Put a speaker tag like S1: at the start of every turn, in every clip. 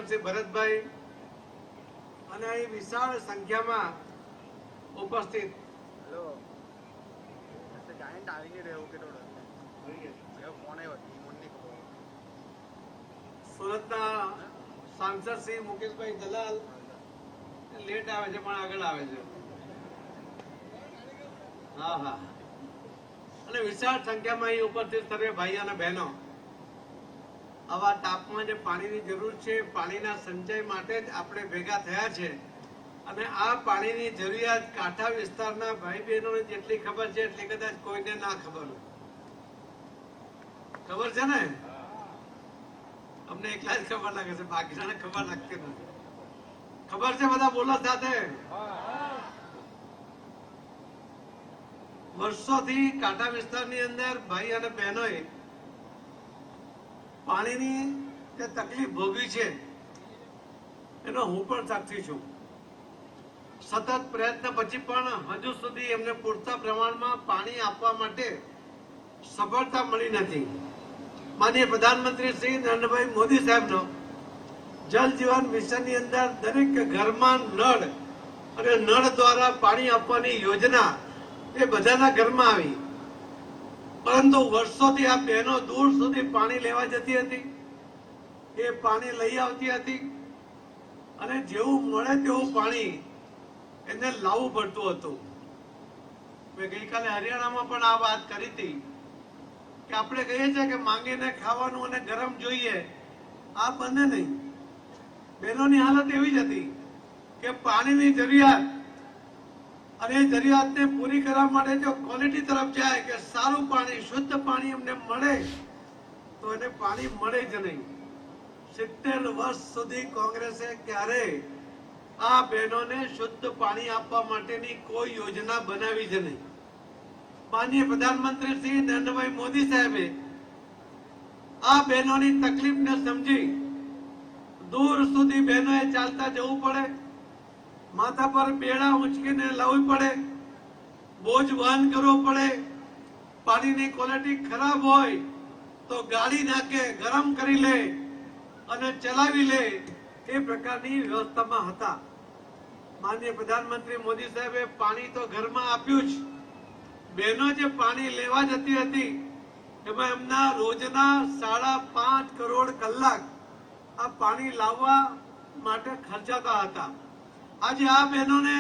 S1: શ્રી ભરતભાઈ અને અહીં વિશાળ સંખ્યામાં ઉપસ્થિત સુરતના સાંસદ શ્રી મુકેશભાઈ દલાલ લેટ આવે છે પણ આગળ આવે છે. હા હા અને વિશાળ સંખ્યામાં અહીં ઉપસ્થિત સર્વે ભાઈઓ અને બહેનો, આવા તાપમાં જે પાણીની જરૂર છે, પાણીના સંચય માટે જ આપણે ભેગા થયા છે. અને આ પાણીની જરૂરિયાત કાંઠા વિસ્તારના ભાઈ બહેનોને જેટલી ખબર છે એટલી કદાચ કોઈને ના ખબર હોય. ખબર છે ને? અમને એકલા જ ખબર લાગે છે, બાકીને ખબર લાગતી નથી. ખબર છે? બધા બોલો સાથે. વર્ષોથી કાંઠા વિસ્તારની અંદર ભાઈ અને બહેનોએ પાણીની જે તકલીફ ભોગવી છે એનો હું પણ સાક્ષી છું. સતત પ્રયત્ન પછી પણ હજુ સુધી એમને પૂરતા પ્રમાણમાં પાણી આપવા માટે સફળતા મળી નથી. માનનીય પ્રધાનમંત્રી શ્રી નરેન્દ્રભાઈ મોદી સાહેબનો જલ જીવન મિશનની અંદર દરેક ઘરમાં નળ અને નળ દ્વારા પાણી આપવાની યોજના એ બધાના ઘરમાં આવી. પરંતુ વર્ષોથી આ બહેનો દૂર સુધી પાણી લેવા જતી હતી, એ પાણી લઈ આવતી હતી અને જેવું મળે તેવું પાણી એને લાવવું પડતું હતું. મેં ગઈકાલે હરિયાણામાં પણ આ વાત કરી હતી કે આપણે કહીએ છીએ કે માંગીને ખાવાનું અને ગરમ જોઈએ, આ બંને નહીં. બહેનોની હાલત એવી જ હતી કે પાણીની જરૂરિયાત અને એ જરૂરિયાતને પૂરી કરવા માટે જો ક્વોલિટી તરફ જાય કે સારું પાણી, શુદ્ધ પાણી અમને મળે તો એને પાણી મળે જ નહીં. 70 વર્ષ સુધી કોંગ્રેસે ક્યારે આ બહેનોને શુદ્ધ પાણી આપવા માટેની કોઈ યોજના બનાવી જ નહીં. માનનીય પ્રધાનમંત્રી શ્રી નરેન્દ્રભાઈ મોદી સાહેબે આ બહેનોની તકલીફને સમજી દૂર સુધી બહેનોએ ચાલતા જવું પડે, માથા પર બેડા ઉંચકીને લાવવી પડે, બોજ વહન કરવો પડે, પાણીની ક્વોલિટી ખરાબ હોય તો ગાડી નાખે, ગરમ કરી લે અને ચલાવી લે, એ પ્રકારની વ્યવસ્થામાં હતા. માનનીય પ્રધાનમંત્રી મોદી સાહેબે પાણી તો ઘરમાં આપ્યું જ, બહેનો જે પાણી લેવા જતી હતી એમાં એમના રોજના 5.5 કરોડ કલાક આ પાણી લાવવા માટે ખર્ચાતા હતા. આજે આ બહેનોને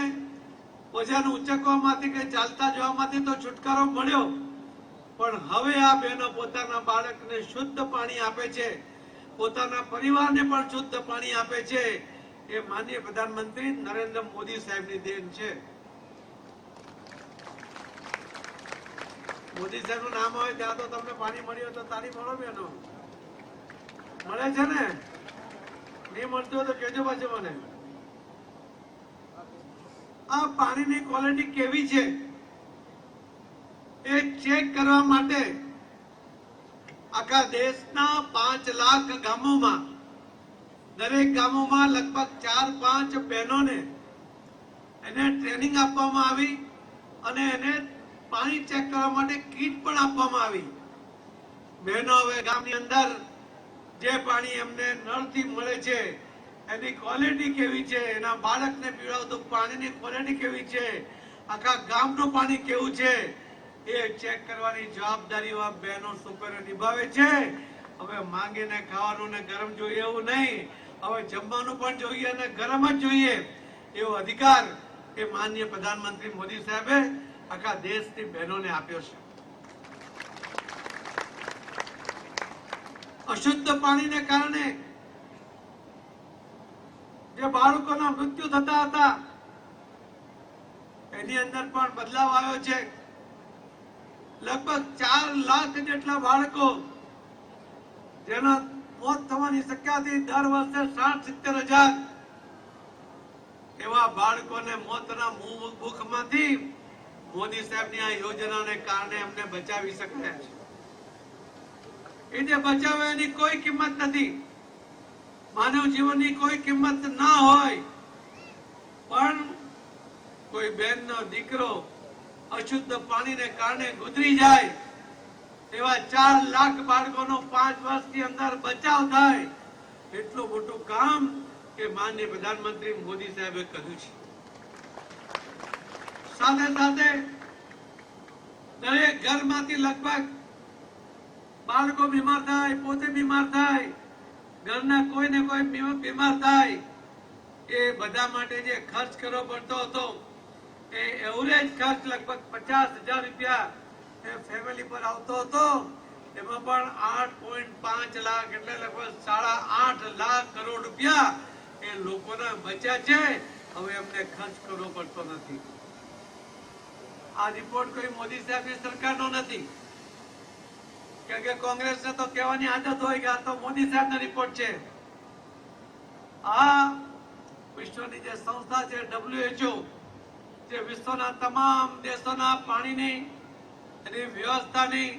S1: વજન ઉંચકવામાંથી કે ચાલતા જવામાંથી તો છુટકારો મળ્યો, પણ હવે આ બહેનો પોતાના બાળકને શુદ્ધ પાણી આપે છે, પોતાના પરિવારને પણ શુદ્ધ પાણી આપે છે. એ માનનીય પ્રધાનમંત્રી નરેન્દ્ર મોદી સાહેબની દેન છે. મોદી સાહેબનું નામ હોય ત્યાં તો તમને પાણી મળ્યું તો તારી મળો બેનો. મળે છે ને? નહીં મળતું હોય તો કહેજો પાછું મને. આ પાણીની ક્વોલિટી કેવી છે એ ચેક કરવા માટે આખા દેશના 5 લાખ ગામોમાં, દરેક ગામોમાં લગભગ 4-5 બહેનોને એને ટ્રેનિંગ આપવામાં આવી અને એને પાણી ચેક કરવા માટે કીટ પણ આપવામાં આવી. બહેનો હવે ગામની અંદર જે પાણી એમને નળથી મળે છે એની ક્વોલિટી કેવી છે, એના બાળકને પીવડાવતું પાણીની ક્વોલિટી કેવી છે, આખા ગામનું પાણી કેવું છે એ ચેક કરવાની જવાબદારી આ બહેનો સુપેરે નિભાવે છે. હવે માંગીને ખાવાનું ને ગરમ જોઈએ એવું નહીં, હવે જમવાનું પણ જોઈએ અને ગરમ જ જોઈએ એવો અધિકાર એ માનનીય પ્રધાનમંત્રી મોદી સાહેબે આખા દેશની બહેનોને આપ્યો છે. અશુદ્ધ પાણીને કારણે જે બાળકોના મૃત્યુ થતા હતા એની અંદર પણ બદલાવ આવ્યો છે. લગભગ 4 લાખ જેટલા બાળકો જેના મોત થવાની શક્યતા હતી, દર વર્ષે 60-70 હજાર એવા બાળકોને મોતના મુખમાંથી મોદી સાહેબની આ યોજનાને કારણે અમને બચાવી શકાય છે. એને બચાવે એની કોઈ કિંમત નથી, માનવ જીવનની કોઈ કિંમત ના હોય, પણ કોઈ બહેનનો દીકરો અશુદ્ધ પાણીને કારણે ગુજરી જાય એવા 4 લાખ બાળકોનો 5 વર્ષની અંદર બચાવ થાય એટલું મોટું કામ કે માનનીય પ્રધાનમંત્રી મોદી સાહેબે કર્યું છે. સાથે સાથે દરેક ઘરમાંથી લગભગ બાળકો બીમાર થાય, પોતે બીમાર થાય, ઘરના કોઈ ને કોઈ બીમાર થાય, એ બધા માટે જે ખર્ચ કરવો પડતો હતો એ એવરેજ ખર્ચ લગભગ 50,000 રૂપિયા એ ફેમિલી પર આવતો હતો. એમાં પણ 8.5 લાખ એટલે લગભગ 8.5 લાખ કરોડ રૂપિયા એ લોકોના બચ્યા છે. હવે એમને ખર્ચ કરવો પડતો નથી. આ રિપોર્ટ કોઈ મોદી સાહેબની સરકારનો નથી, કેમ કે કોંગ્રેસને તો કહેવાની આદત હોય કે આ તો મોદી સાહેબનો રિપોર્ટ છે. આ વિશ્વની જે સંસ્થા છે WHO, જે વિશ્વના તમામ દેશોના પાણીની એની વ્યવસ્થાની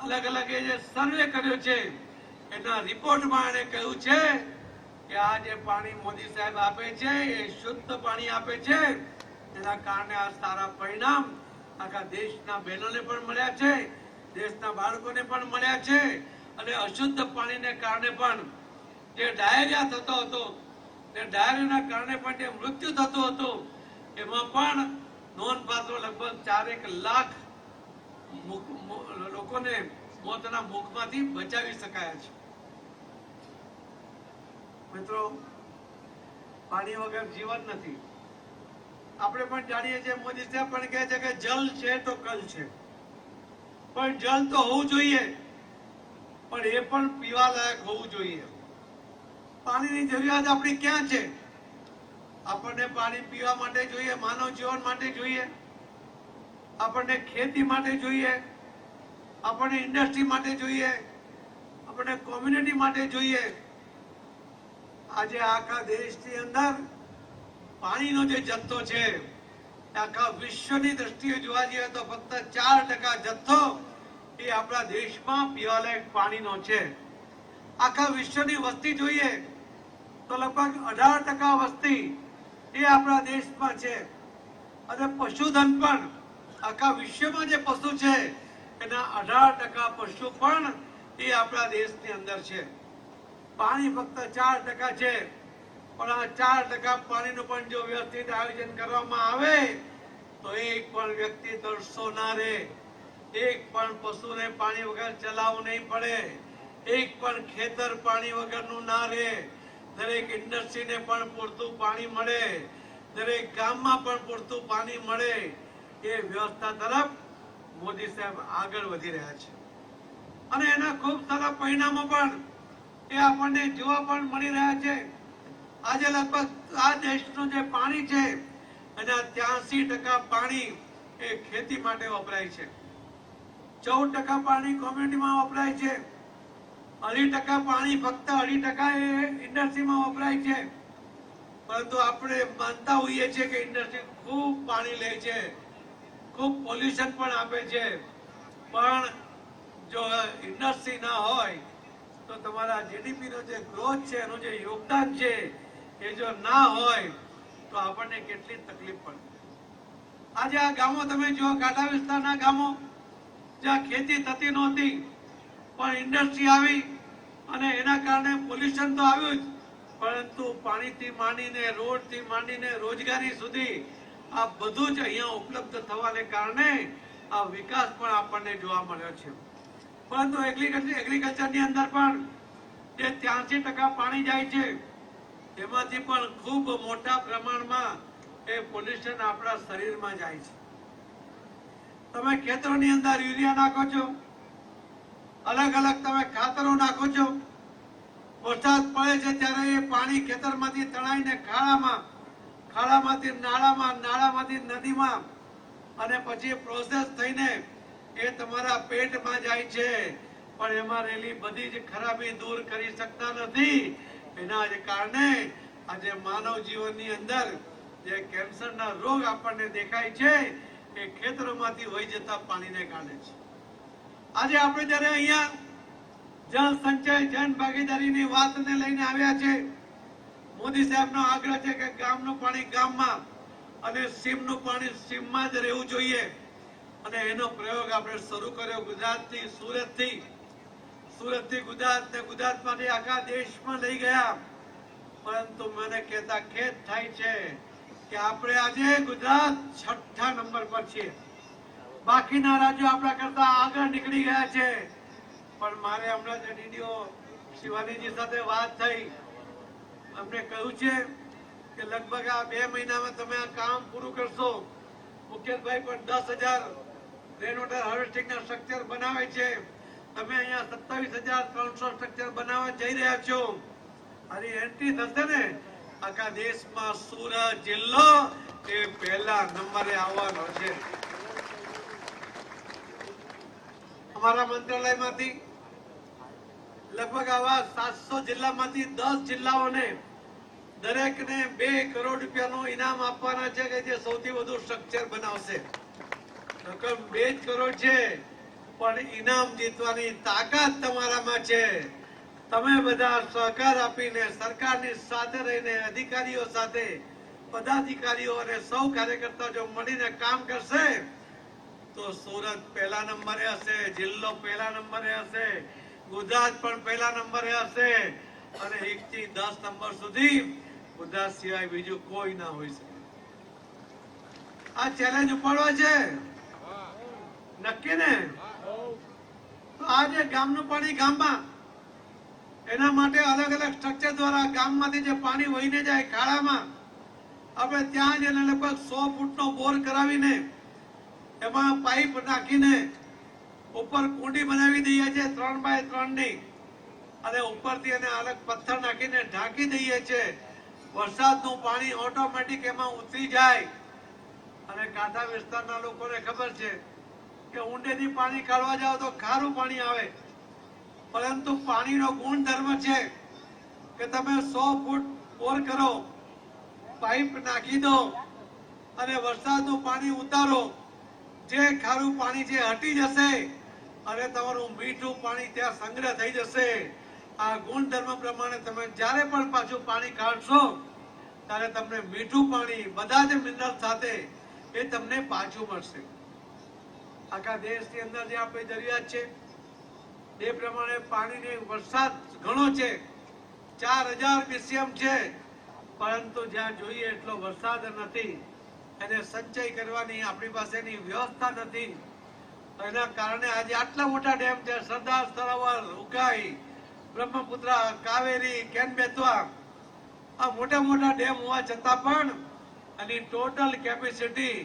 S1: અલગ અલગ જે સર્વે કર્યો છે એના રિપોર્ટમાં એને કહ્યું છે કે આ જે પાણી મોદી સાહેબ આપે છે એ શુદ્ધ પાણી આપે છે. એના કારણે આ સારા પરિણામ આખા દેશના બહેનોને પણ મળ્યા છે, દેશના બાળકોને પણ મળ્યા છે. અને અશુદ્ધ પાણીને કારણે પણ જે ડાયરિયા થતો હતો, તે ડાયરિયાના કારણે પણ જે મૃત્યુ થતું હતું, એમાં પણ નોંધપાત્ર લગભગ 4 લાખ લોકોને મોતના મુખમાંથી બચાવી શકાયા છે. મિત્રો, પાણી વગર જીવન નથી. આપણે પણ જાણીએ છીએ, મોદી સાહેબ પણ કહે છે કે જલ છે તો કલ છે. પણ જલ તો હોવું જોઈએ, પણ એ પણ પીવા લાયક હોવું જોઈએ. પાણીની જરૂરિયાત આપણી ક્યાં છે? આપણને પાણી પીવા માટે જોઈએ, માનવ જીવન માટે જોઈએ, આપણને ખેતી માટે જોઈએ, આપણને ઇન્ડસ્ટ્રી માટે જોઈએ, આપણને કોમ્યુનિટી માટે જોઈએ. આજે આખા દેશની અંદર પાણીનો જે જથ્થો છે, આખા વિશ્વની દ્રષ્ટિએ જોવા જઈએ તો ફક્ત 4% જથ્થો એ આપણા દેશમાં પીવાલાયક પાણીનો છે. આખા વિશ્વની વસ્તી જોઈએ તો લગભગ 18% વસ્તી એ આપણા દેશમાં છે. અને પશુધન પણ આખા વિશ્વમાં જે પશુ છે એના 18% પશુ પણ એ આપણા દેશની અંદર છે. પાણી ફક્ત 4% છે, પણ આ 4% પાણીનું પણ જો વ્યવસ્થિત આયોજન કરવામાં આવે તો એક પણ વ્યક્તિ તરસો ના રહે, એક પણ પશુને પાણી વગર ચલાવવું નહીં પડે, એક પણ ખેતર પાણી વગરનું ના રહે, દરેક ઇન્ડસ્ટ્રીને પણ પૂરતું પાણી મળે, દરેક ગામમાં પણ પૂરતું પાણી મળે. એ વ્યવસ્થા તરફ મોદી સાહેબ આગળ વધી રહ્યા છે અને એના ખૂબ સારા પરિણામો પણ એ આપણને જોવા પણ મળી રહ્યા છે. આજે લગભગ આ દેશનું જે પાણી છે એના 83% પાણી એ ખેતી માટે વપરાય છે, 14% પાણી કોમ્યુનિટીમાં વપરાય છે, 2.5% પાણી ફક્ત 2.5% એ ઇન્ડસ્ટ્રીમાં વપરાય છે. પરંતુ આપણે માનતા હોઈએ છીએ કે ઇન્ડસ્ટ્રી ખૂબ પાણી લે છે, ખૂબ પોલ્યુશન પણ આપે છે. પણ જો ઇન્ડસ્ટ્રી ના હોય તો તમારા જીડીપી નો જે ગ્રોથ છે, એનું જે યોગદાન છે, એ જો ના હોય તો આપણને કેટલી તકલીફ પડે. આજે આ ગામો તમે જુઓ, કાંઠા વિસ્તારના ગામો જ્યાં ખેતી થતી નહોતી, પણ ઇન્ડસ્ટ્રી આવી અને એના કારણે પોલ્યુશન તો આવ્યું જ, પરંતુ પાણીથી માંડીને, રોડથી માંડીને રોજગારી સુધી આ બધું જ અહીંયા ઉપલબ્ધ થવાને કારણે આ વિકાસ પણ આપણને જોવા મળ્યો છે. પરંતુ એગ્રીકલ્ચરની અંદર પણ જે 83% પાણી જાય છે એમાંથી પણ ખૂબ મોટા પ્રમાણમાં એ પોલ્યુશન આપણા શરીરમાં જાય છે. તમે ખેતરોની અંદર યુરિયા નાખો છો, અલગ અલગ તમે ખાતરો નાખો છો, વરસાદ પડે છે ત્યારે એ પાણી ખેતરમાંથી તણાઈને ખાડામાંથી નાળામાં, નાળામાંથી નદીમાં અને પછી પ્રોસેસ થઈને એ તમારા પેટમાં જાય છે. પણ એમાં રહેલી બધી જ ખરાબી દૂર કરી શકતા નથી. એના જ કારણે આજે માનવ જીવનની અંદર જે કેન્સરના રોગ આપણને દેખાય છે એ ખેતરોમાંથી વહી જતા પાણીને કારણે છે. આજે આપણે જયારે અહીંયા જળ સંચય, જન ભાગીદારીની વાતને લઈને આવ્યા છે, મોદી સાહેબનો આગ્રહ છે કે ગામનું પાણી ગામમાં અને સીમનું પાણી સીમમાં જ રહેવું જોઈએ. અને એનો પ્રયોગ આપણે શરૂ કર્યો ગુજરાતથી, સુરતથી ગુજરાત ને ગુજરાતમાંથી આખા દેશમાં લઈ ગયા. પરંતુ મને કહેતા ખેદ થાય છે કે આપણે આજે ગુજરાત 6ઠા નંબર પર છીએ. બાકીના રાજ્યો આપણા કરતા આગળ નીકળી ગયા છે. પણ મારે હમણાં જે ડીડીઓ શિવાનીજી સાથે વાત થઈ, અમને કહ્યું છે કે લગભગ આ 2 મહિનામાં તમે આ કામ પૂરું કરશો. મુકેશભાઈ પણ 10,000 રેન વોટર હાર્વેસ્ટિંગના સ્ટ્રક્ચર બનાવે છે. તમે અહીંયા 27,300 સ્ટ્રક્ચર બનાવવા જઈ રહ્યા છો. અને એન્ટ્રી થશે ને આખા દેશમાં સુરત જિલ્લો એ પહેલા નંબરે આવવાનો છે. અમારા મંત્રાલયમાંથી લગભગ આવા 700 જિલ્લામાંથી 10 જિલ્લાઓને દરેકને 2 કરોડ રૂપિયાનું ઇનામ આપવાના છે કે જે સૌથી વધુ સ્ટ્રક્ચર બનાવશે. રકમ 2 જ કરોડ છે, પણ ઇનામ જીતવાની તાકાત તમારામાં છે. તમે બધા સહકાર આપીને સરકારની સાથે રહીને અધિકારીઓ સાથે પદાધિકારીઓ અને સૌ કાર્યકર્તા જો મળીને કામ કરશે તો સુરત પહેલા નંબરે હશે, જિલ્લો પહેલા નંબરે હશે, ગુજરાત પણ પહેલા નંબરે હશે અને 1 થી 10 નંબર સુધી ગુજરાત સિવાય બીજું કોઈ ના હોઈ શકે. આ ચેલેન્જ ઉપાડવા છે નક્કી ને? તો આજે ગામનું પાણી ગામમાં, એના માટે અલગ અલગ સ્ટ્રક્ચર દ્વારા ગામમાંથી જે પાણી વહીને જાય ખાડામાં, આપણે ત્યાં જઈને લગભગ 100 ફૂટનો બોર કરાવીને એમાં પાઇપ નાખીને ઉપર કુંડી બનાવી દઈએ છીએ 3x3 ની, અને ઉપરથી એને અલગ પથ્થર નાખીને ઢાંકી દઈએ છીએ. વરસાદનું પાણી ઓટોમેટિક એમાં ઉતરી જાય. અને કાંઠા વિસ્તારના લોકોને ખબર છે કે ઊંડેથી પાણી કાઢવા જાવ તો ખારું પાણી આવે, પરંતુ પાણીનો ગુણધર્મ છે કે તમે 100 ફૂટ બોર કરો, પાઇપ નાખી દો અને વરસાદનું પાણી ઉતારો, જે ખારું પાણી છે હટી જશે અને તમારું મીઠું પાણી ત્યાં સંગ્રહ થઈ જશે. આ ગુણધર્મ પ્રમાણે તમે જ્યારે પણ પાછું પાણી કાઢશો ત્યારે તમને મીઠું પાણી બધા જ મિનરલ સાથે એ તમને પાછું મળશે. આખા દેશની અંદર જે આપણી જરૂરિયાત છે એ પ્રમાણે પાણીની વરસાદ ઘણો છે, 4000 BCM છે, પરંતુ જ્યાં જોઈએ એટલો વરસાદ નથી. એને સંચય કરવાની આપણી પાસેની વ્યવસ્થા નથી. એના કારણે આજે આટલા મોટા ડેમ છે, સરદાર સરોવર, ઉકાઈ, બ્રહ્મપુત્રા, કાવેરી, કેન બેતવા, આ મોટા મોટા ડેમ હોવા છતાં પણ આની ટોટલ કેપેસિટી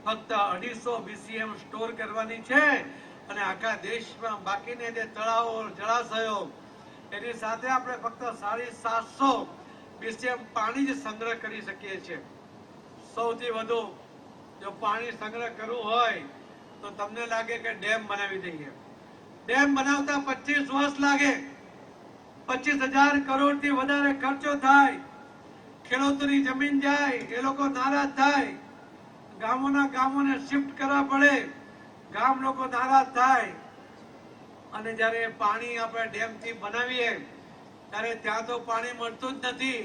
S1: ફક્ત 250 BCM સ્ટોર કરવાની છે. અને આખા દેશમાં બાકીને જે તળાવો, જળાશયો, એની સાથે આપણે ફક્ત 750 BCM પાણી જ સંગ્રહ કરી શકીએ છીએ. સૌથી વધુ જો પાણી સંગ્રહ કરવું હોય તો તમને લાગે કે ડેમ બનાવી દઈએ. ડેમ બનાવતા 25 વર્ષ લાગે, 25,000 કરોડથી વધારે ખર્ચો થાય, ખેડૂતોની જમીન જાય, એ લોકો નારાજ થાય, ગામોને શિફ્ટ કરવા પડે, ગામ લોકો નારાજ થાય. અને જ્યારે પાણી આપણે ડેમથી બનાવીએ ત્યારે ત્યાં તો પાણી મળતું જ નથી.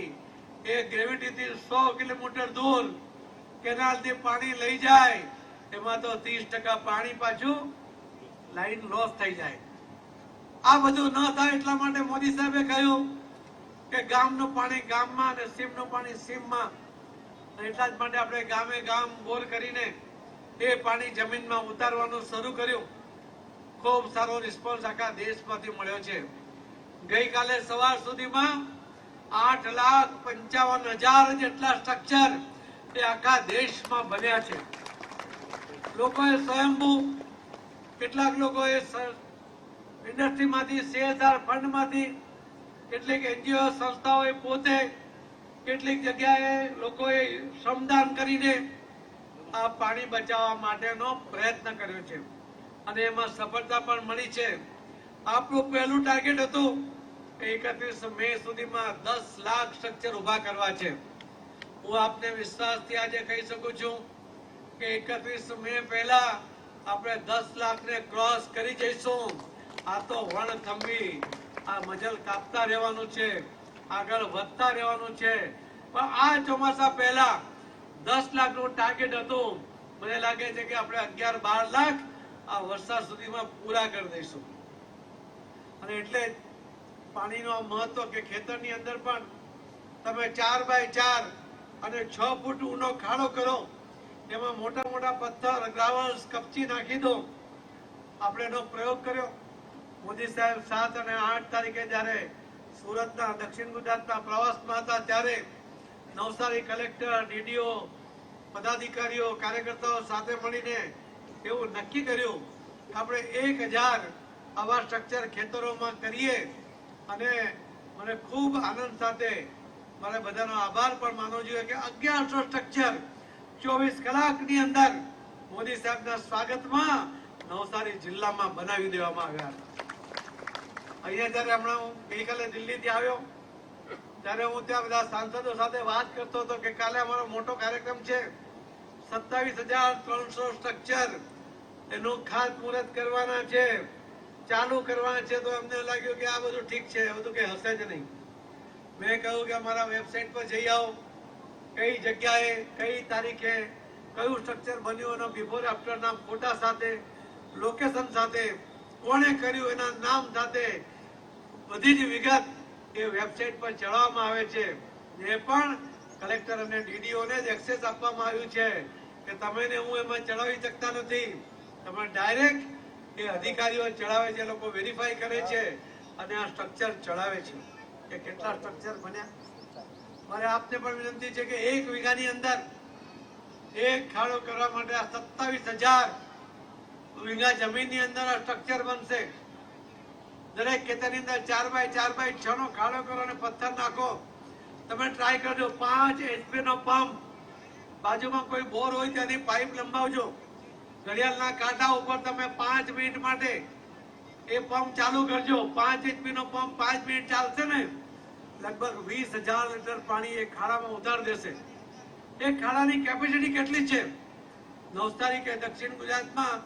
S1: એ ગ્રેવિટીથી 100 કિલોમીટર દૂર કેનાલથી પાણી લઈ જાય, એમાં તો 30% પાણી પાછું લાઈન લોસ થઈ જાય. આ બધું ન થાય એટલા માટે મોદી સાહેબે કહ્યું કે ગામનું પાણી ગામમાં અને સીમનું પાણી સીમમાં. એટલા જ માટે આપણે ગામે ગામ બોર કરીને એ પાણી જમીનમાં ઉતારવાનું શરૂ કર્યું. ખૂબ સારો રિસ્પોન્સ આખા દેશમાંથી મળ્યો છે. ગઈકાલે સવાર સુધીમાં 8,55,000 જેટલા સ્ટ્રક્ચર એ આખા દેશમાં બન્યા છે. લોકોએ સ્વયંભૂ, કેટલાક લોકોએ ઇન્ડસ્ટ્રીમાંથી, CSR ફંડમાંથી, કેટલીક NGO સંસ્થાઓએ પોતે, કેટલીક જગ્યાએ લોકોએ શ્રમદાન કરીને આ પાણી બચાવવા માટેનો પ્રયત્ન કર્યો છે અને એમાં સફળતા પણ મળી છે. આપણું પહેલું ટાર્ગેટ હતું કે 31 મે સુધીમાં 10 લાખ સ્ટ્રક્ચર ઉભા કરવા છે. હું આપને વિશ્વાસથી આજે કહી શકું છું કે 31 મે પહેલા આપણે 10 લાખને ક્રોસ કરી જઈશું. આ તો વણથંભી, આ મજલ કાપતા રહેવાનું છે, આગળ વધતા રહેવાનું છે. પણ આ ચોમાસા પહેલા 10 લાખનું ટાર્ગેટ હતું. મને લાગે છે કે આપણે 11-12 લાખ આ વરસાદ સુધીમાં પૂરા કરી દઈશું. અને એટલે પાણીનો મહત્વ કે ખેતરની અંદર પણ તમે 4x4 અને 6 ફૂટ ઊંડો ખાડો કરો, એમાં મોટા મોટા પથ્થર, ગ્રાવલ્સ, કપચી નાખી દો. આપણે એનો પ્રયોગ કર્યો. મોદી સાહેબ 7 અને 8 તારીખે જયારે સુરતના દક્ષિણ ગુજરાતના પ્રવાસમાં હતા ત્યારે નવસારી કલેક્ટર, ડીડીઓ, પદાધિકારીઓ, કાર્યકર્તાઓ સાથે મળીને એવું નક્કી કર્યું કે આપણે 1000 આવા સ્ટ્રક્ચર ખેતરોમાં કરીએ. અને મને ખૂબ આનંદ સાથે મારે બધાનો આભાર પણ માનવો જોઈએ કે 1100 સ્ટ્રક્ચર 24 કલાકની અંદર મોદી સાહેબના સ્વાગતમાં નવસારી જિલ્લામાં બનાવી દેવામાં આવ્યા. અહીંયા જયારે હમણાં હું ગઈકાલે દિલ્હીથી આવ્યો ત્યારે હું ત્યાં બધા સાંસદો સાથે વાત કરતો હતો કે કાલે અમારો મોટો કાર્યક્રમ છે, 27,300 સ્ટ્રક્ચર એનું ખાતમુહૂર્ત કરવાના છે, ચાલુ કરવાના છે. તો એમને લાગ્યું કે આ બધું ઠીક છે, બધું કઈ હશે જ નહીં. મેં કહ્યું કે અમારા વેબસાઇટ પર જઈ આવો, કઈ જગ્યાએ, કઈ તારીખે કયું સ્ટ્રક્ચર બન્યું, એના બિફોર આફ્ટર ના ફોટા સાથે, લોકેશન સાથે, કોણે કર્યું એના નામ સાથે બધી જ વિગત એ વેબસાઇટ પર ચડાવવામાં આવે છે. એ પણ કલેક્ટર અને ડીડીઓને જ એક્સેસ આપવામાં આવ્યું છે કે તમે ને હું એમાં ચડાવી શકતા નથી, તમે ડાયરેક્ટ એ અધિકારીઓ ચડાવે છે, લોકો વેરીફાઈ કરે છે અને આ સ્ટ્રક્ચર ચડાવે છે કે કેટલા સ્ટ્રક્ચર બન્યા. મારે આપને પણ વિનંતી છે કે 1 વીઘાની અંદર એક ખાડો કરવા માટે 27,000 વીઘા જમીનની અંદર આ સ્ટ્રક્ચર બનશે. દરેક ખેતરની અંદર 4x4x6 નો ખાડો કરો અને પથ્થર નાખો. તમે ટ્રાય કરજો. 5 HP નો પંપ, બાજુમાં કોઈ બોર હોય ત્યાંની પાઇપ લંબાવજો. ઘડિયાળના કાંટા ઉપર તમે 5 મિનિટ માટે એ પંપ ચાલુ કરજો. 5 HP નો પંપ 5 મિનિટ ચાલશે ને લગભગ 20,000 લીટર પાણી એ ખાડામાં ઉતાર દેશે. એ ખાડાની કેપેસિટી કેટલી છે? નવસારી કે દક્ષિણ ગુજરાતમાં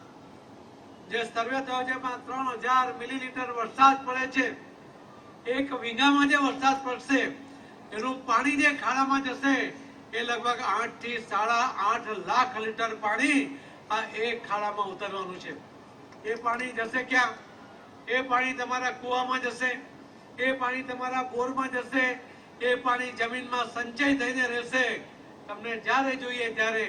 S1: જે સર્વે થયો છે એમાં 3000 મિલીલીટર વરસાદ પડે છે. 1 વીઘામાં જે વરસાદ પડશે એનું પાણી જે ખાડામાં જશે એ લગભગ 8 થી 8.5 લાખ લીટર પાણી આ એક ખાડામાં ઉતરવાનું છે. એ પાણી જશે ક્યાં? એ પાણી તમારા કુવામાં જશે, એ પાણી તમારા બોરમાં જશે, એ પાણી જમીનમાં સંચય થઈને રહેશે. તમને જ્યારે જોઈએ ત્યારે,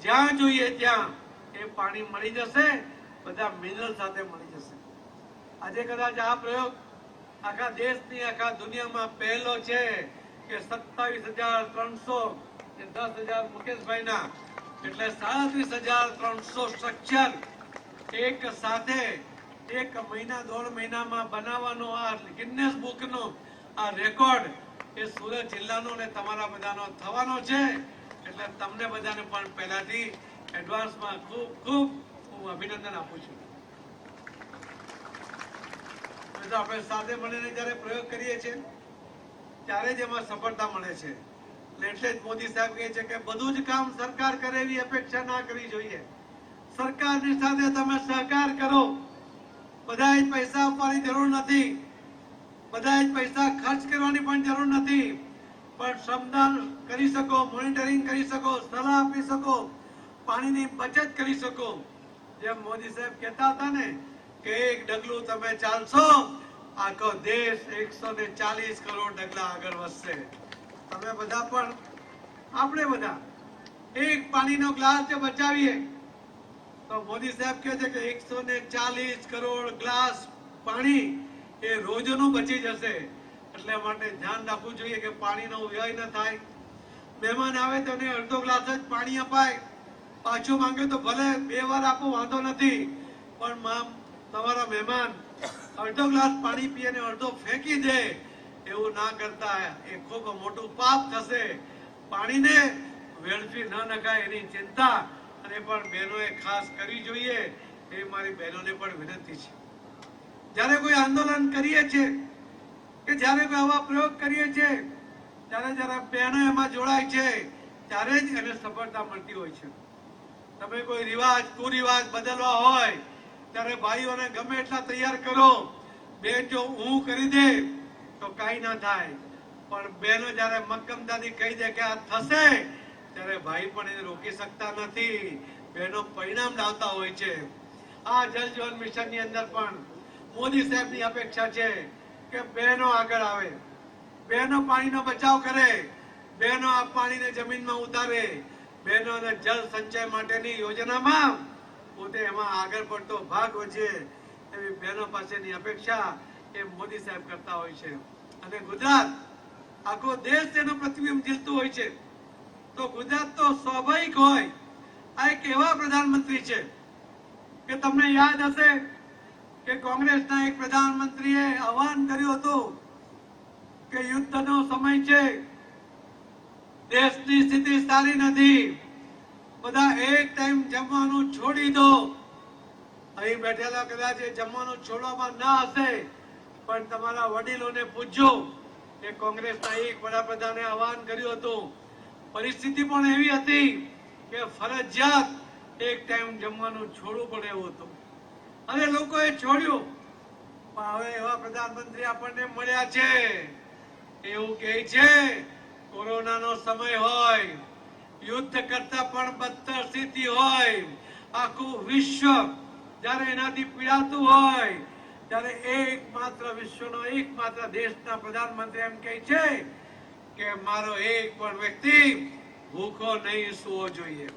S1: જ્યાં જોઈએ ત્યાં એ પાણી મળી જશે, બધા મિનરલ સાથે મળી જશે. આજે કદાચ આ પ્રયોગ આખા દેશની, આખા દુનિયામાં પહેલો છે કે 27,300 એ 10,000 મુકેશભાઈના એટલે 37,300 સ્ટ્રક્ચર એક સાથે 1 મહિના 1.5 મહિનામાં બનાવવાનો આ ગિનેસ બુકનો આ રેકોર્ડ એ સુરત જિલ્લાનો ને તમારા બધાનો થવાનો છે. એટલે તમને બધાને પણ પહેલાથી એડવાન્સમાં ખૂબ ખૂબ હું અભિનંદન આપું છું. આપણે સાથે મળીને જયારે પ્રયોગ કરીએ છીએ ત્યારે જ એમાં સફળતા મળે છે. એટલે જ મોદી સાહેબ કહે છે કે બધું જ કામ સરકાર કરે એવી અપેક્ષા ના કરવી જોઈએ. સરકારની સાથે તમે સહકાર કરો. બધા જ પૈસા આપવાની જરૂર નથી, બધા જ પૈસા ખર્ચ કરવાની પણ જરૂર નથી, પણ શ્રમદાન કરી શકો, મોનિટરિંગ કરી શકો, સલાહ આપી શકો, પાણીની બચત કરી શકો. જેમ મોદી સાહેબ કહેતા હતા ને કે 1 ડગલું તમે ચાલશો આખો દેશ 140 કરોડ ડગલા આગળ વધશે. તમે બધા પણ, આપણે બધા એક પાણીનો ગ્લાસ જો બચાવીએ તો મોદી સાહેબ કહે છે કે 140 કરોડ ગ્લાસ પાણી એ રોજનું બચી જશે. એટલે માટે ધ્યાન રાખવું જોઈએ કે પાણીનો વ્યય ન થાય. મહેમાન આવે તો એને અડધો ગ્લાસ જ પાણી અપાય, પાછું માંગે તો ભલે 2 વાર આપો, વાંધો નથી, પણ તમારા મહેમાન અડધો ગ્લાસ પાણી પીએ ને અડધો ફેંકી દે એવું ના કરતા. એ ખૂબ મોટું પાપ થશે. પાણીને વેડફી ન નખાય એની ચિંતા અને પણ બહેનોએ ખાસ કરવી જોઈએ. એ મારી બહેનોને પણ વિનંતી છે. જ્યારે કોઈ આંદોલન કરીએ છીએ કે જ્યારે કોઈ આવા પ્રયોગ કરીએ છીએ ત્યારે જયારે બહેનો એમાં જોડાય છે ત્યારે જ એને સફળતા મળતી હોય છે. તમે કોઈ રિવાજ, કુરિવાજ બદલવા હોય ત્યારે ભાઈઓને ગમે એટલા તૈયાર કરો, બેન જો હું કરી દે તો કઈ ના થાય, પણ બહેનો જયારે મક્કમતાથી કહી દે કે આ થશે ત્યારે ભાઈ પણ એને રોકી શકતા નથી. બહેનો પરિણામ લાવતા હોય છે. આ જલ જીવન મિશન ની અંદર પણ મોદી સાહેબ ની અપેક્ષા છે કે બહેનો આગળ આવે. બહેનો પાણીનો બચાવ કરે, બહેનો આ પાણીને જમીનમાં ઉતારે, બહેનોને જળ સંચય માટેની યોજનામાં પોતે એમાં આગળ પડતો ભાગ વધે એવી બહેનો પાસેની અપેક્ષા એ મોદી સાહેબ કરતા હોય છે. અને ગુજરાત આખો દેશ તેનું પ્રતિબિંબ ઝીલતું હોય છે. તો ગુજરાત તો સ્વાભાવિક હોય. આ એક એવા પ્રધાનમંત્રી છે કે તમને યાદ હશે કે કોંગ્રેસના એક પ્રધાનમંત્રીએ આહવાન કર્યું હતું કે યુદ્ધનો સમય છે, દેશની સ્થિતિ સારી નથી, બધા એક ટાઈમ જમવાનું છોડી દો. અહીં બેઠેલા કદાચ જમવાનું છોડવામાં ના હશે, પણ તમારા વડીલોને પૂછજો કે કોંગ્રેસના એક વડાપ્રધાને આહવાન કર્યું હતું. પરિસ્થિતિ પણ એવી હતી કે ફરજિયાત એક ટાઈમ જમવાનું છોડવું પડે એવું હતું અને લોકોએ છોડ્યું. પણ હવે એવા પ્રધાનમંત્રી આપણને મળ્યા છે. એવું કહે છે કોરોનાનો સમય હોય, યુદ્ધ કરતા પણ બદતર સ્થિતિ હોય, આખું વિશ્વ જ્યારે એનાથી પીડાતું હોય, ત્યારે એકમાત્ર વિશ્વનો એકમાત્ર દેશના પ્રધાનમંત્રી એમ કહે છે કે મારો એક પણ વ્યક્તિ ભૂખો નહીં સૂવો જોઈએ,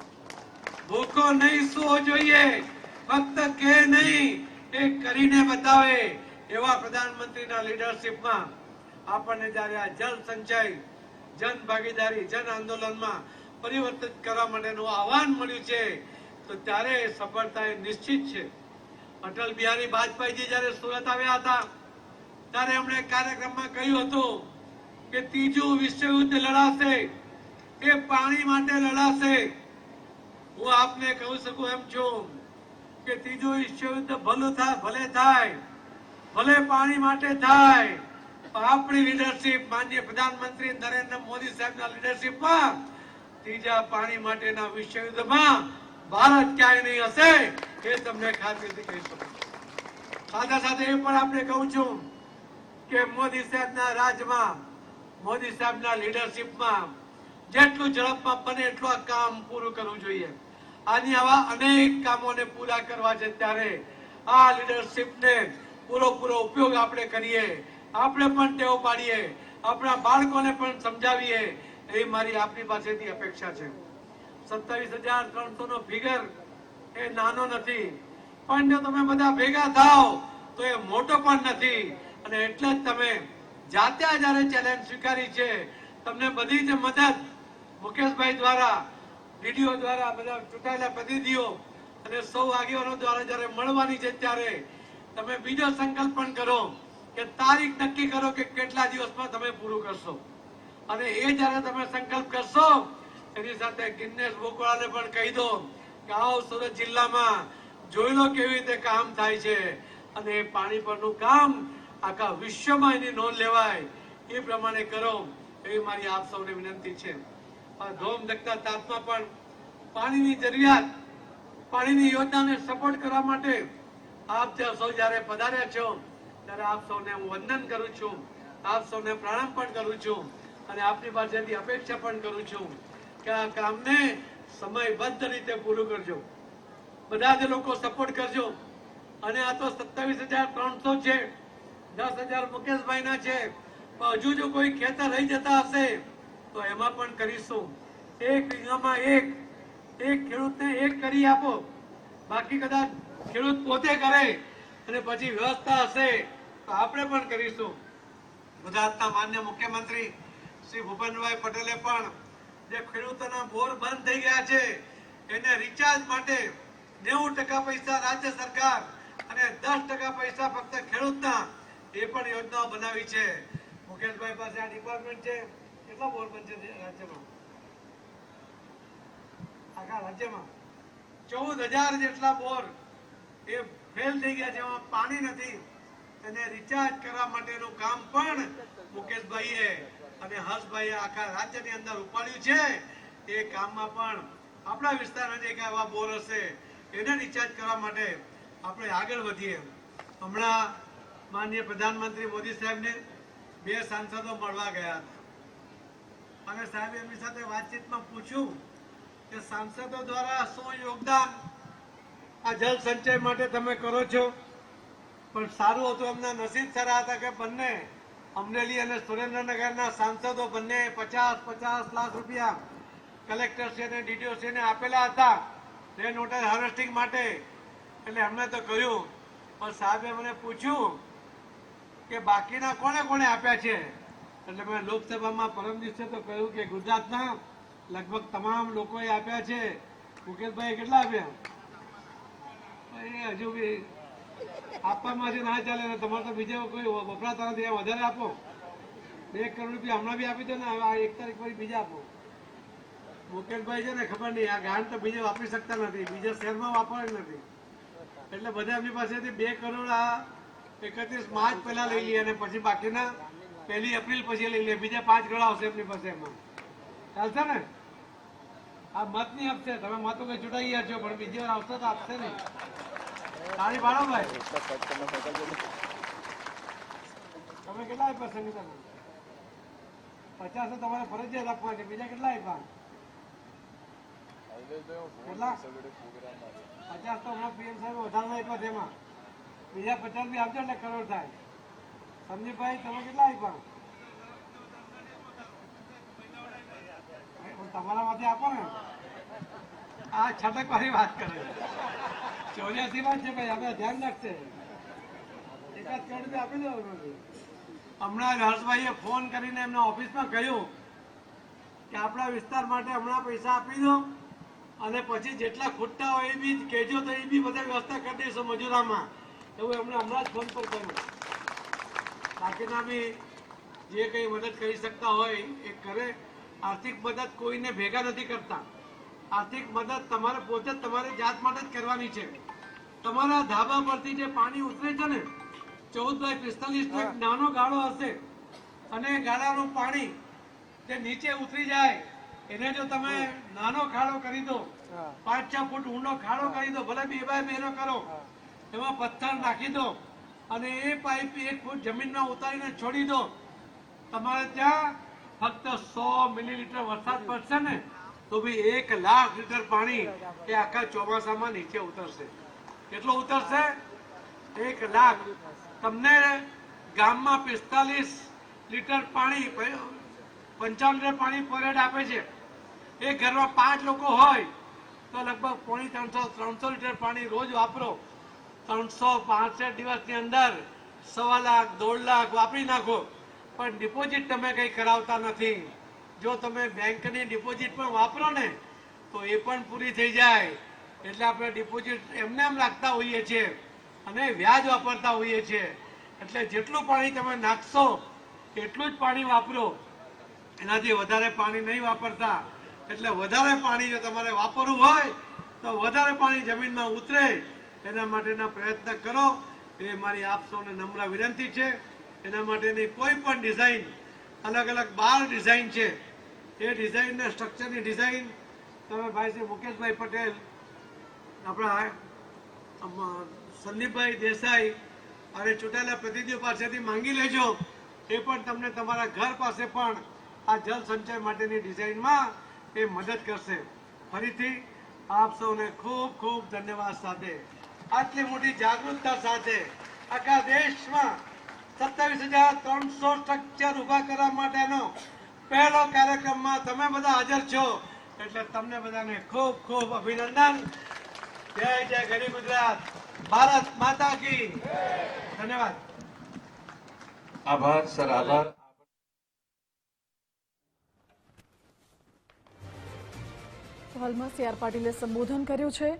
S1: ભૂખો નહીં સૂવો જોઈએ. ફક્ત કે નહીં, એ કરીને બતાવે. એવા પ્રધાનમંત્રીના લીડરશિપમાં આપણને જ્યારે આ જળ સંચય, જન ભાગીદારી, જન આંદોલનમાં પરિવર્તિત કરવા માટેનું આહવાન મળ્યું છે, તો ત્યારે સફળતા એ નિશ્ચિત છે. અટલ બિહારી વાજપેયીજી જ્યારે સુરત આવ્યા હતા ત્યારે એમણે કાર્યક્રમમાં કહ્યું હતું કે ત્રીજું વિશ્વયુદ્ધ લડાશે એ પાણી માટે લડાશે. હું આપને કહી શકું એમ છું કે ત્રીજું વિશ્વયુદ્ધ ભલે થાય, ભલે પાણી માટે થાય, આપણી લીડરશિપ, માનનીય પ્રધાનમંત્રી નરેન્દ્ર મોદી સાહેબના લીડરશિપમાં ત્રીજા પાણી માટેના વિશ્વયુદ્ધમાં ભારત ક્યાંય નહીં હશે, એ તમને ખાતરીથી કહી શકું. સાથે સાથે એ પણ આપણે કહું છું કે મોદી સાહેબના રાજમાં, મોદી સાહેબના લીડરશિપમાં જેટલું ઝડપમાં બને એટલું આ કામ પૂરું કરવું જોઈએ. આની આવા અનેક કામોને પૂરા કરવા છે, ત્યારે આ લીડરશિપને પૂરો ઉપયોગ આપણે કરીએ, આપણે પણ ટેવ પાડીએ, આપણા બાળકોને પણ સમજાવીએ, એ મારી આપની પાસેથી અપેક્ષા છે. 27,300 નો ફિગર એ નાનો નથી, પણ જો તમે બધા ભેગા થાઓ તો એ મોટો પણ નથી. અને એટલે જ તમે જાતે જયારે ચેલેન્જ સ્વીકારી છે, તમને બધી જ મદદ મુકેશભાઈ દ્વારા, વિડીયો દ્વારા, બધા ચૂંટાયેલા પ્રતિનિધિઓ અને સૌ આગેવાનો દ્વારા જયારે મળવાની છે, ત્યારે તમે બીજો સંકલ્પ પણ કરો કે તારીખ નક્કી કરો કે કેટલા દિવસમાં તમે પૂરું કરશો. અને એ જયારે તમે સંકલ્પ કરશો, એની સાથે ગિનેસ બુકવાળાને પણ કહી દો કે આવો સુરત જિલ્લામાં જોઈ લો કેવી રીતે કામ થાય છે, અને એ પાણી પરનું કામ આખા વિશ્વમાં એની નોંધ લેવાય એ પ્રમાણે કરો, એવી મારી આપ સૌને વિનંતી છે. આ ધોમ ધકતા તાપમાં પણ પાણીની જરૂરિયાત, પાણીની યોજનાને સપોર્ટ કરવા માટે આપ સૌ જયારે પધાર્યા છો, ત્યારે આપ સૌને હું વંદન કરું છું, આપ સૌને પ્રણામ પણ કરું છું, અને આપની પાસેથી અપેક્ષા પણ કરું છું કે આ કામને સમયબદ્ધ રીતે પૂરું કરજો. બધા જ લોકો સપોર્ટ કરજો. અને આ તો 27,300 છે, 10,000 મુકેશભાઈના છે, પણ હજુ જો કોઈ ખેતર રહી જતા હશે તો એમાં પણ કરીશું. એક વીઘામાં એક ખેડૂતને એક કરી આપો, બાકી કદાચ ખેડૂત પોતે કરે અને પછી વ્યવસ્થા હશે તો આપણે પણ કરીશું. ગુજરાતના માન્ય મુખ્યમંત્રી શ્રી ભૂપેન્દ્રભાઈ પટેલે પણ જે ખેડૂતોના બોર બંધ થઈ ગયા છે એને રિચાર્જ માટે 90% પૈસા રાજ્ય સરકાર અને 10% પૈસા ફક્ત ખેડૂતના, એ પણ યોજનાઓ બનાવી છે. મુકેશભાઈ પાસે આ ડિપાર્ટમેન્ટ છે. કેટલા બોર બંધ છે રાજ્યમાં? આખા રાજ્યમાં 14,000 જેટલા બોર એ ફેલ થઈ ગયા છે, એમાં પાણી નથી. એને રિચાર્જ કરવા માટેનું કામ પણ મુકેશભાઈએ અને હર્ષભાઈએ આખા રાજ્યની અંદર ઉપાડ્યું છે. એ કામમાં પણ આપણા વિસ્તારના જે એવા બોર હશે એને રિચાર્જ કરવા માટે આપણે આગળ વધીએ. હમણાં માનનીય પ્રધાનમંત્રી મોદી સાહેબને 2 સાંસદો મળવા ગયા હતા, અને સાહેબ એમની સાથે વાતચીતમાં પૂછ્યું કે સાંસદો દ્વારા શું યોગદાન આ જળ સંચય માટે તમે કરો છો. પણ સારું હતું, એમના નસીબ સારા હતા કે બંને અમરેલી અને સુરેન્દ્રનગરના સાંસદો બંને 50-50 લાખ રૂપિયા કલેક્ટરશ્રી અને ડીડીઓશ્રીને આપેલા હતા તે નોટલ હાર્વેસ્ટિંગ માટે. એટલે અમને તો કહ્યું, પણ સાહેબે મને પૂછ્યું કે બાકીના કોને કોને આપ્યા છે. એટલે મેં લોકસભામાં પરમ દિવસે તો કહ્યું કે ગુજરાતના લગભગ તમામ લોકોએ આપ્યા છે. મુકેશભાઈ કેટલા આપ્યા? હજુ બી આપવામાંથી ના ચાલે ને તમારે તો બીજા કોઈ વપરાતા નથી, વધારે આપો. 2 કરોડ રૂપિયા હમણાં બી આપી દો ને, આ 1 તારીખ પછી બીજા આપો. મુકેશભાઈ છે ને ખબર નહીં, આ ગાંઠ તો બીજે વાપરી શકતા નથી, બીજા શહેરમાં વાપરવા નથી. એટલે બધા એમની પાસેથી 2 કરોડ આ 31 માર્ચ પહેલા લઈ લઈએ અને પછી બાકીના 1 એપ્રિલ પછી લઈ લઈએ. બીજા 5 કરોડ આવશે એમની પાસે. એમાં ચાલશે ને? આ મત નહીં આપશે, તમે મતો કઈ ચૂંટાઈ ગયા છો, પણ બીજી વાર આવશે તો આપશે નહીં. તાળી પાડો ભાઈ. તમે કેટલા આપ્યા સંગીતા? 50 તો તમારે ફરજિયાત આપવા છે. બીજા કેટલા આપ્યા? કેટલા? 50 તો હમણાં પીએમ સાહેબ વધારે આપ્યા છે. એમાં બીજા 50 બી આપજો એટલે કરોડ થાય. સંદીપભાઈ તમે કેટલા આપ્યા? તમારામાંથી આપો ને. આ છટકવાળી વાત કરે. 84 માં છે ભાઈ, આપણે ધ્યાન રાખશે. 1 કરોડ આપી દો. હમણાં હર્ષભાઈએ ફોન કરીને એમના ઓફિસમાં કહ્યું કે આપણા વિસ્તાર માટે હમણાં પૈસા આપી દો અને પછી જેટલા ખૂટતા હોય એ બી કહેજો, તો એ બી બધા વ્યવસ્થા કરી દઈશું મજૂરામાં. એવું એમણે હમણાં જ ફોન પર કહ્યું. બાકીના બી જે કંઈ મદદ કરી શકતા હોય એ કરે. આર્થિક મદદ કોઈને ભેગા નથી કરતા. આર્થિક મદદ તમારે પોતે તમારી જાત માટે જ કરવાની છે. તમારા ધાબા પરથી જે પાણી ઉતરે છે ને 14x45 નાનો ગાળો હશે અને ગાળાનું પાણી જે નીચે ઉતરી જાય એને જો તમે નાનો ખાડો કરી દો, 5-6 ફૂટ ઊંડો ખાડો કરી દો, ભલે 2x2 નો કરો, એમાં પથ્થર નાખી દો અને એ પાઇપ 1 ફૂટ જમીનમાં ઉતારીને છોડી દો. તમારે ત્યાં ફક્ત 100 મિલીલીટર વરસાદ પડશે ને તો બી 1 લાખ લીટર પાણી એ આખા ચોમાસામાં નીચે ઉતરશે. કેટલો ઉતરશે? 1 લાખ. તમને ગામમાં 45 લીટર પાણી, 55 લીટર પાણી પર હેડ આપે છે. એક ઘરમાં 5 લોકો હોય તો લગભગ 300 લીટર પાણી રોજ વાપરો. 365 દિવસની અંદર 1.25 લાખ 1.5 લાખ વાપરી નાખો, પણ ડિપોઝિટ તમે કંઈ કરાવતા નથી. જો તમે બેંકની ડિપોઝિટ પણ વાપરો ને તો એ પણ પૂરી થઈ જાય. એટલે આપણે ડિપોઝિટ એમને એમ રાખતા હોઈએ છીએ અને વ્યાજ વાપરતા હોઈએ છીએ. એટલે જેટલું પાણી તમે નાખશો એટલું જ પાણી વાપરો, એનાથી વધારે પાણી નહીં વાપરતા. એટલે વધારે પાણી જો તમારે વાપરવું હોય તો વધારે પાણી જમીનમાં ઉતરે એના માટેના પ્રયત્ન કરો. એ મારી આપ સૌને નમ્ર વિનંતી છે. એના માટેની કોઈ પણ ડિઝાઇન, અલગ અલગ 12 ડિઝાઇન છે. એ ડિઝાઇનના સ્ટ્રક્ચરની ડિઝાઇન તમે ભાઈ શ્રી મુકેશભાઈ પટેલ, આપણા સંદીપભાઈ દેસાઈ અને ચૂંટાયેલા પ્રતિનિધિઓ પાસેથી માંગી લેજો. એ પણ તમને તમારા ઘર પાસે પણ આ જળ સંચય માટેની ડિઝાઇનમાં એ મદદ કરશે. ફરીથી આપ સૌને ખૂબ ખૂબ ધન્યવાદ સાથે, આટલી મોટી જાગૃતતા સાથે આખા દેશમાં 27,300 સ્ટ્રક્ચર ઉભા કરવા માટેનો પહેલો કાર્યક્રમમાં તમે બધા હાજર છો. એટલે તમને બધાને ખૂબ ખૂબ અભિનંદન. જય જય ગરીબ ગુજરાત. ભારત માતા કી. ધન્યવાદ.
S2: આભાર સર, આભાર.
S3: હાલમાં સી આર પાટીલે સંબોધન કર્યું છે.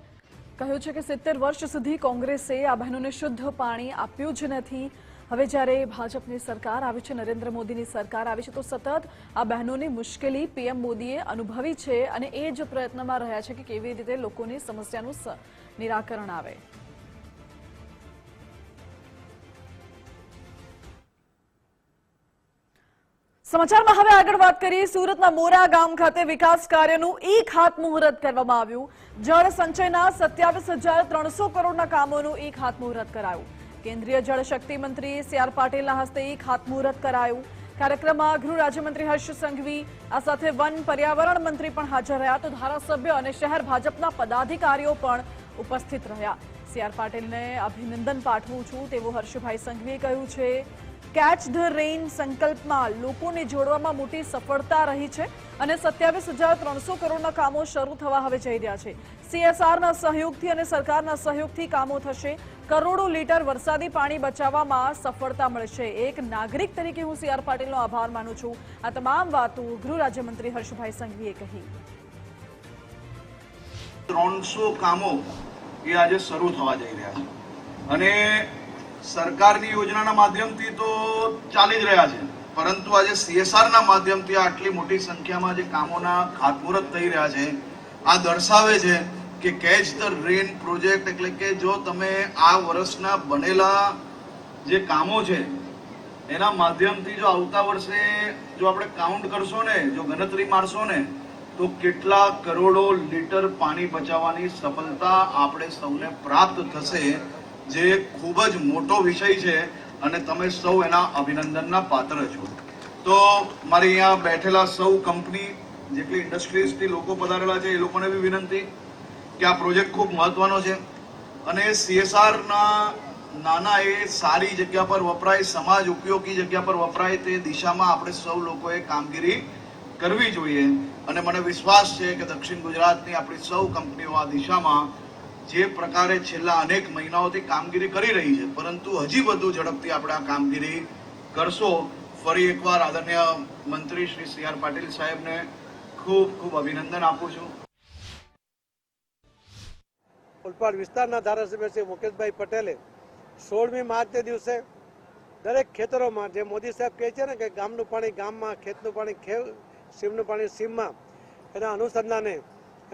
S3: કહ્યું છે કે 70 વર્ષ સુધી કોંગ્રેસે આ બહેનોને શુદ્ધ પાણી આપ્યું જ નથી. હવે જ્યારે ભાજપની સરકાર આવી છે, નરેન્દ્ર મોદીની સરકાર આવી છે, તો સતત આ બહેનોની મુશ્કેલી પીએમ મોદીએ અનુભવી છે અને એ જ પ્રયત્નમાં રહ્યા છે કે કેવી રીતે લોકોની સમસ્યાનું નિરાકરણ આવે. સમાચારમાં હવે આગળ વાત કરીએ. સુરતના મોરા ગામ ખાતે વિકાસ કાર્યનું ખાતમુહૂર્ત કરવામાં આવ્યું. જળ સંચયના 27,300 કરોડના કામોનું ખાતમુહૂર્ત કરાયું. કેન્દ્રીય જળશક્તિ મંત્રી સી આર પાટીલના હસ્તે ખાતમુહૂર્ત કરાયું. કાર્યક્રમમાં ગૃહ રાજ્યમંત્રી હર્ષ સંઘવી, આ સાથે વન પર્યાવરણ મંત્રી પણ હાજર રહ્યા, તો ધારાસભ્ય અને શહેર ભાજપના પદાધિકારીઓ પણ ઉપસ્થિત રહ્યા. સી આર પાટીલને અભિનંદન પાઠવું છું તેવું હર્ષભાઈ સંઘવીએ કહ્યું છે. કેચ ધ રેઇન સંકલ્પમાં લોકોને જોડવામાં મોટી સફળતા રહી છે અને 27,300 કરોડના કામો શરૂ થવા હવે જઈ રહ્યા છે. CSRના સહયોગથી અને સરકારના સહયોગથી કામો થશે. કરોડો લીટર વરસાદી પાણી બચાવવામાં સફળતા મળશે. એક નાગરિક તરીકે હું CR પાટીલનો આભાર માનું છું. આ તમામ વાતો ગૃહ રાજ્યમંત્રી હર્ષભાઈ સંઘવીએ કહી.
S2: 300 કામો એ આજે શરૂ થવા જઈ રહ્યા છે અને સરકારની યોજનાના માધ્યમથી તો ચાલી જ રહ્યા છે, પરંતુ આજે CSRના માધ્યમથી આટલી મોટી સંખ્યામાં જે કામોના ખાતમુહૂર્ત થઈ રહ્યા છે, આ દર્શાવે છે કે કેચ ધ રેન પ્રોજેક્ટ એટલે કે જો તમે આ વર્ષના બનેલા જે કામો છે એના માધ્યમથી જો આવતા વર્ષે જો આપણે કાઉન્ટ કરશો ને, જો ગણતરી મારશો ને, તો કેટલા કરોડો લીટર પાણી બચાવવાની સફળતા આપણે સૌને પ્રાપ્ત થશે, જે ખૂબ જ મોટો વિષય છે અને તમે સૌ એના અભિનંદનના પાત્ર છો. તો મારી અહીંયા બેઠેલા સૌ કંપની જેટલી ઇન્ડસ્ટ્રીઝથી લોકો પધારેલા છે એ લોકોને બી વિનંતી કે આ પ્રોજેક્ટ ખૂબ મહત્વનો છે અને CSRના નાના એ સારી જગ્યા પર વપરાય, સમાજ ઉપયોગી જગ્યા પર વપરાય તે દિશામાં આપણે સૌ લોકોએ કામગીરી કરવી જોઈએ અને મને વિશ્વાસ છે કે દક્ષિણ ગુજરાતની આપણી સૌ કંપનીઓ આ દિશામાં જે પ્રકારે છેલ્લા અનેક મહિનાઓથી કામગીરી કરી રહી છે, પરંતુ હજી વધુ ઝડપથી આપણે આ કામગીરી કરશો. ફરી એકવાર આદરણીય મંત્રી શ્રી CR પાટીલ સાહેબને ખૂબ ખૂબ અભિનંદન આપું છું.
S4: ઓલપાડ વિસ્તારના ધારાસભ્ય શ્રી મુકેશભાઈ પટેલે 16મી માર્ચને દિવસે દરેક ખેતરોમાં, જે મોદી સાહેબ કહે છે ને કે ગામનું પાણી ગામમાં, ખેતનું પાણી સીમનું પાણી સીમમાં, એના અનુસંધાને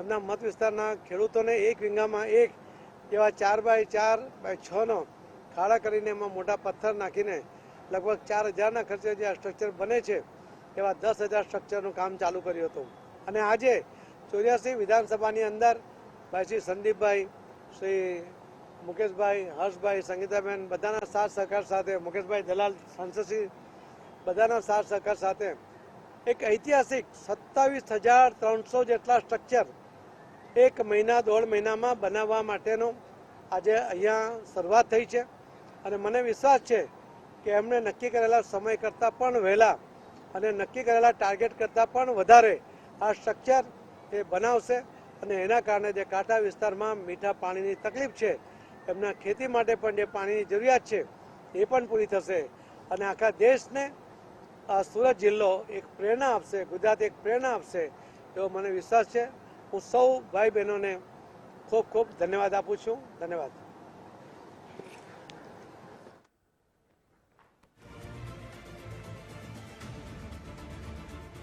S4: એમના મત વિસ્તારના ખેડૂતોને 1 વીઘામાં 1 એવા 4x4x6નો ખાડા કરીને એમાં મોટા પથ્થર નાખીને લગભગ 4,000ના ખર્ચે જે આ સ્ટ્રક્ચર બને છે એવા 10,000 સ્ટ્રક્ચરનું કામ ચાલુ કર્યું હતું. અને આજે 84 વિધાનસભાની અંદર ભાઈ શ્રી સંદીપભાઈ, શ્રી મુકેશભાઈ, હર્ષભાઈ, સંગીતાબેન બધાના સાથ સહકાર સાથે, મુકેશભાઈ દલાલ સાંસદશ્રી બધાના સાથ સહકાર સાથે એક ઐતિહાસિક 27,300 જેટલા સ્ટ્રક્ચર 1 મહિના 1.5 મહિનામાં બનાવવા માટેનો આજે અહીંયા શરૂઆત થઈ છે અને મને વિશ્વાસ છે કે એમણે નક્કી કરેલા સમય કરતાં પણ વહેલા અને નક્કી કરેલા ટાર્ગેટ કરતાં પણ વધારે આ સ્ટ્રક્ચર એ બનાવશે અને એના કારણે જે કાંઠા વિસ્તારમાં મીઠા પાણીની તકલીફ છે, એમના ખેતી માટે પણ જે પાણીની જરૂરિયાત છે એ પણ પૂરી થશે અને આખા દેશને આ સુરત જિલ્લો એક પ્રેરણા આપશે, ગુજરાત એક પ્રેરણા આપશે એવો મને વિશ્વાસ છે. હું સૌ ભાઈ બહેનોને ખૂબ ખૂબ ધન્યવાદ આપું છું. ધન્યવાદ.